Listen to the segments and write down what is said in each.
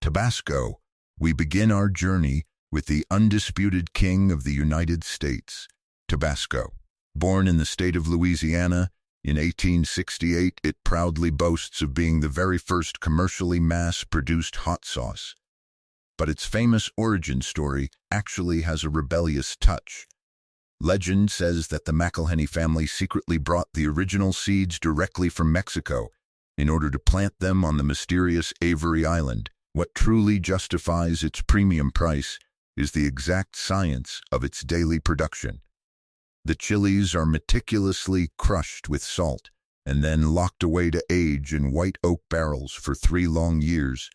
Tabasco, we begin our journey with the undisputed king of the United States, Tabasco. Born in the state of Louisiana in 1868, it proudly boasts of being the very first commercially mass-produced hot sauce. But its famous origin story actually has a rebellious touch. Legend says that the McElhenney family secretly brought the original seeds directly from Mexico in order to plant them on the mysterious Avery Island. What truly justifies its premium price is the exact science of its daily production. The chilies are meticulously crushed with salt and then locked away to age in white oak barrels for 3 long years,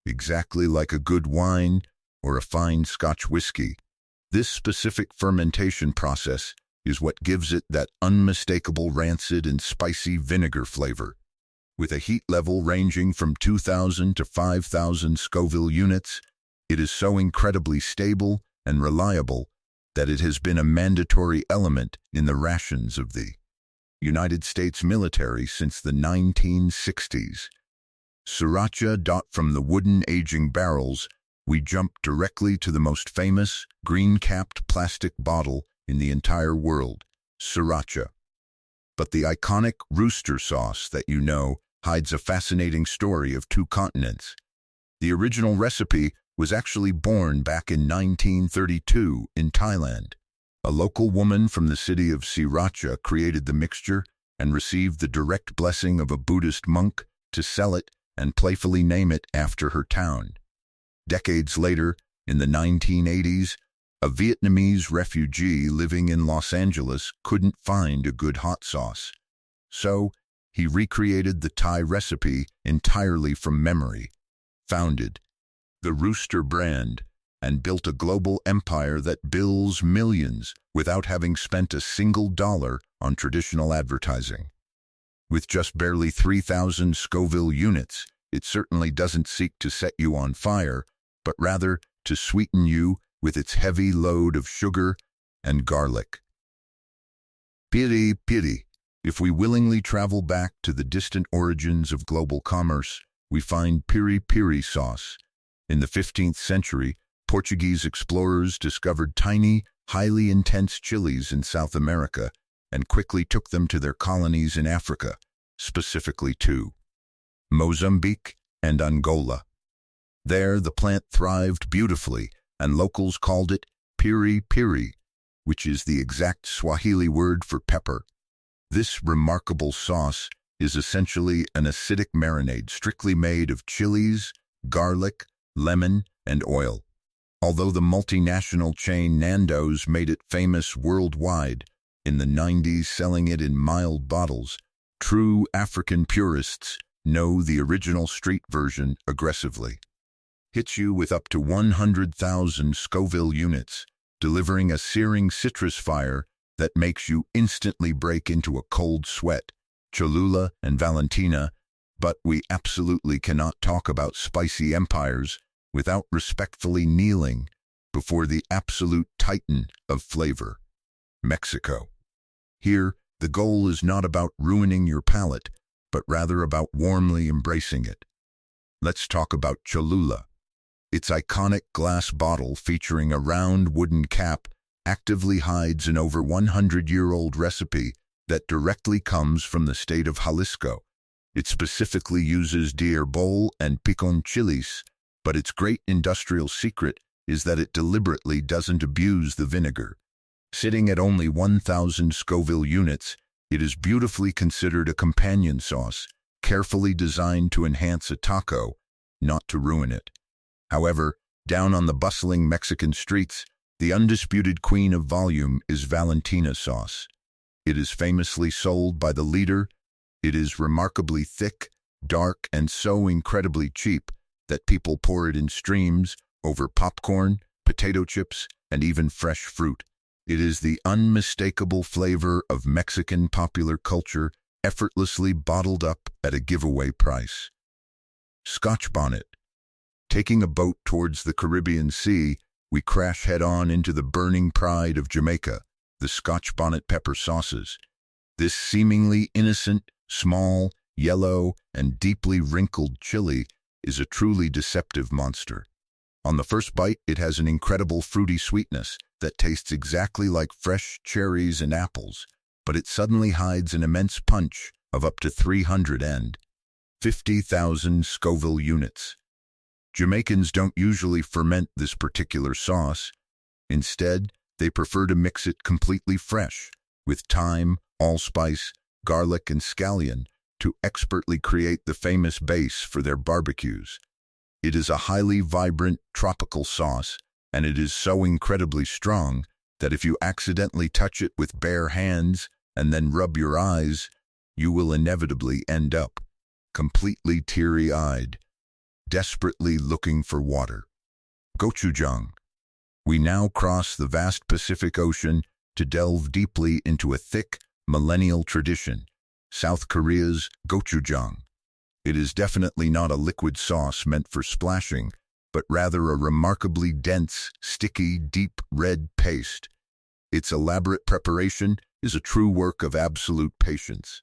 exactly like a good wine or a fine Scotch whiskey. This specific fermentation process is what gives it that unmistakable rancid and spicy vinegar flavor. With a heat level ranging from 2,000 to 5,000 Scoville units, it is so incredibly stable and reliable that it has been a mandatory element in the rations of the United States military since the 1960s. Sriracha. From the wooden aging barrels, we jump directly to the most famous green-capped plastic bottle in the entire world, Sriracha. But the iconic rooster sauce that you know hides a fascinating story of 2 continents. The original recipe was actually born back in 1932 in Thailand. A local woman from the city of Sriracha created the mixture and received the direct blessing of a Buddhist monk to sell it and playfully name it after her town. Decades later, in the 1980s, a Vietnamese refugee living in Los Angeles couldn't find a good hot sauce. So, he recreated the Thai recipe entirely from memory, founded the Rooster brand, and built a global empire that bills millions without having spent a single dollar on traditional advertising. With just barely 3,000 Scoville units, it certainly doesn't seek to set you on fire, but rather to sweeten you with its heavy load of sugar and garlic. Piri Piri. If we willingly travel back to the distant origins of global commerce, we find Piri Piri sauce. In the 15th century, Portuguese explorers discovered tiny, highly intense chilies in South America and quickly took them to their colonies in Africa, specifically to Mozambique and Angola. There, the plant thrived beautifully, and locals called it Piri Piri, which is the exact Swahili word for pepper. This remarkable sauce is essentially an acidic marinade strictly made of chilies, garlic, lemon, and oil. Although the multinational chain Nando's made it famous worldwide in the 90s, selling it in mild bottles, true African purists know the original street version aggressively. Hits you with up to 100,000 Scoville units, delivering a searing citrus fire that makes you instantly break into a cold sweat, Cholula and Valentina. But we absolutely cannot talk about spicy empires without respectfully kneeling before the absolute titan of flavor, Mexico. Here, the goal is not about ruining your palate, but rather about warmly embracing it. Let's talk about Cholula. Its iconic glass bottle featuring a round wooden cap actively hides an over 100-year-old recipe that directly comes from the state of Jalisco. It specifically uses dirbol and picon chilies, but its great industrial secret is that it deliberately doesn't abuse the vinegar. Sitting at only 1,000 Scoville units, it is beautifully considered a companion sauce, carefully designed to enhance a taco, not to ruin it. However, down on the bustling Mexican streets, the undisputed queen of volume is Valentina sauce. It is famously sold by the leader. It is remarkably thick, dark, and so incredibly cheap that people pour it in streams over popcorn, potato chips, and even fresh fruit. It is the unmistakable flavor of Mexican popular culture, effortlessly bottled up at a giveaway price. Scotch Bonnet. Taking a boat towards the Caribbean Sea, we crash head-on into the burning pride of Jamaica, the Scotch Bonnet pepper sauces. This seemingly innocent, small, yellow, and deeply wrinkled chili is a truly deceptive monster. On the first bite, it has an incredible fruity sweetness that tastes exactly like fresh cherries and apples, but it suddenly hides an immense punch of up to 350,000 Scoville units. Jamaicans don't usually ferment this particular sauce. Instead, they prefer to mix it completely fresh with thyme, allspice, garlic, and scallion to expertly create the famous base for their barbecues. It is a highly vibrant tropical sauce, and it is so incredibly strong that if you accidentally touch it with bare hands and then rub your eyes, you will inevitably end up completely teary-eyed, desperately looking for water. Gochujang. We now cross the vast Pacific Ocean to delve deeply into a thick, millennial tradition, South Korea's gochujang. It is definitely not a liquid sauce meant for splashing, but rather a remarkably dense, sticky, deep red paste. Its elaborate preparation is a true work of absolute patience.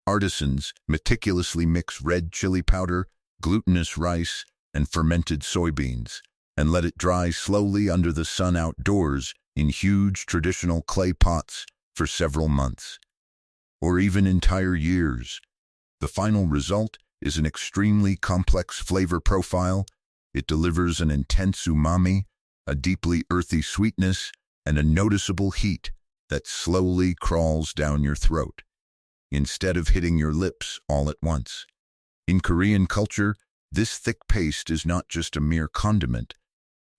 Artisans meticulously mix red chili powder, glutinous rice, and fermented soybeans, and let it dry slowly under the sun outdoors in huge traditional clay pots for several months, or even entire years. The final result is an extremely complex flavor profile. It delivers an intense umami, a deeply earthy sweetness, and a noticeable heat that slowly crawls down your throat, instead of hitting your lips all at once. In Korean culture, this thick paste is not just a mere condiment.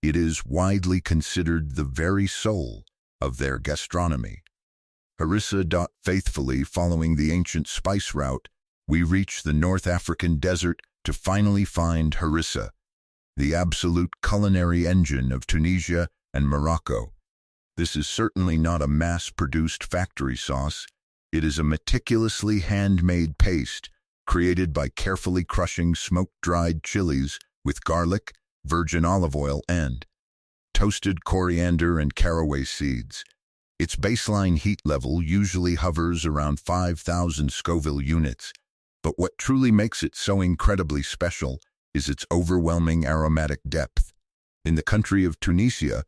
It is widely considered the very soul of their gastronomy. Harissa. Faithfully following the ancient spice route, we reach the North African desert to finally find Harissa, the absolute culinary engine of Tunisia and Morocco. This is certainly not a mass-produced factory sauce. It is a meticulously handmade paste created by carefully crushing smoke-dried chilies with garlic, virgin olive oil, and toasted coriander and caraway seeds. Its baseline heat level usually hovers around 5,000 Scoville units, but what truly makes it so incredibly special is its overwhelming aromatic depth. In the country of Tunisia,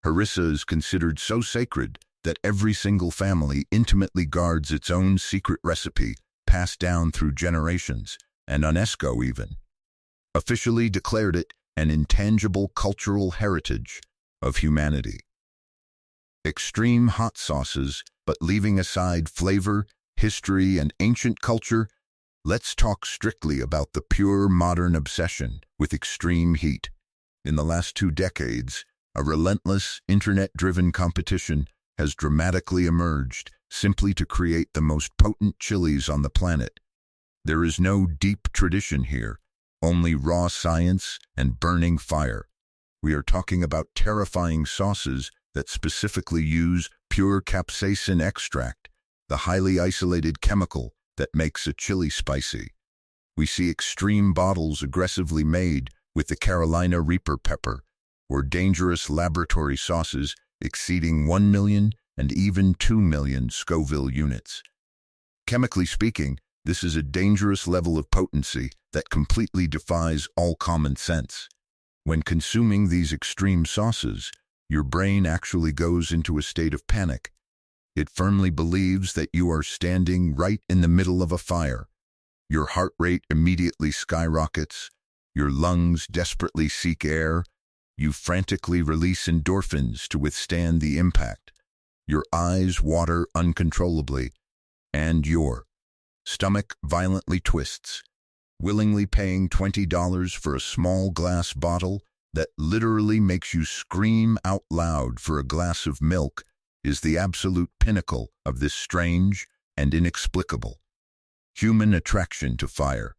Harissa is considered so sacred that every single family intimately guards its own secret recipe, passed down through generations, and UNESCO even officially declared it an intangible cultural heritage of humanity. Extreme hot sauces, but leaving aside flavor, history, and ancient culture, let's talk strictly about the pure modern obsession with extreme heat. In the last 2 decades, a relentless, internet-driven competition has dramatically emerged simply to create the most potent chilies on the planet. There is no deep tradition here, only raw science and burning fire. We are talking about terrifying sauces that specifically use pure capsaicin extract, the highly isolated chemical that makes a chili spicy. We see extreme bottles aggressively made with the Carolina Reaper pepper, or dangerous laboratory sauces exceeding 1 million and even 2 million Scoville units. Chemically speaking, this is a dangerous level of potency that completely defies all common sense. When consuming these extreme sauces, your brain actually goes into a state of panic. It firmly believes that you are standing right in the middle of a fire. Your heart rate immediately skyrockets, your lungs desperately seek air, you frantically release endorphins to withstand the impact. Your eyes water uncontrollably, and your stomach violently twists, willingly paying $20 for a small glass bottle that literally makes you scream out loud for a glass of milk is the absolute pinnacle of this strange and inexplicable human attraction to fire.